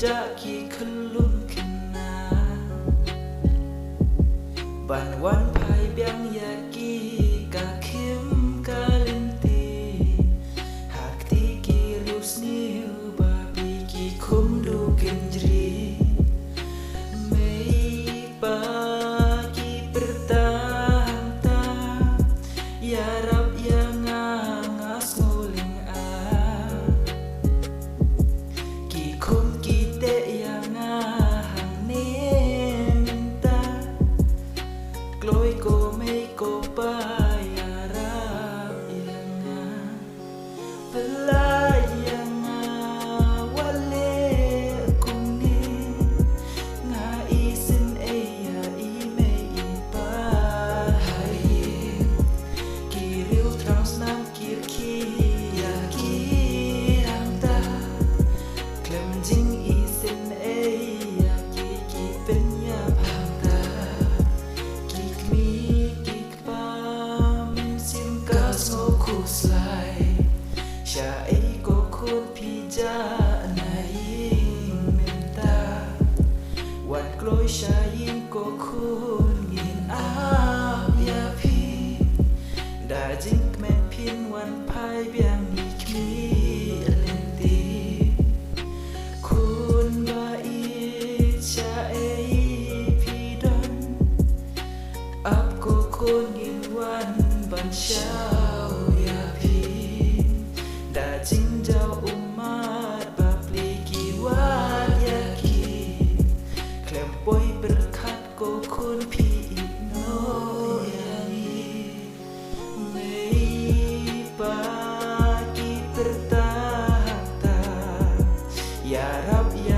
jaki kelum kena ban wan pai biang yaki ka kim kalinti hakti ki rius niu babi ki kum du kenjri mei pagi bertahan ya rab yang ngas nguling ki kum kite yang hang nenta gloi ko mei ko pa ya rab yang pelayang wale kuni nga isin eya imei ipa hai kiril trans nam kirki ya kiranta klem jing isin eya ki penya phanta kikmi kikpa min sim ka so kuslai sha ei ko khun pija naing menta wan kloi sha yin ko khun ngin ap ya phi da jing men phin wan pai biang ni kmi lenti khun ba i cha ei phi don ap ko khun ngin wan ban shao ya phi da jing jau umat bapli ki wat ya ki klem poi berkat ko khun phi no ya ni mei pagi bertahta ya rab ya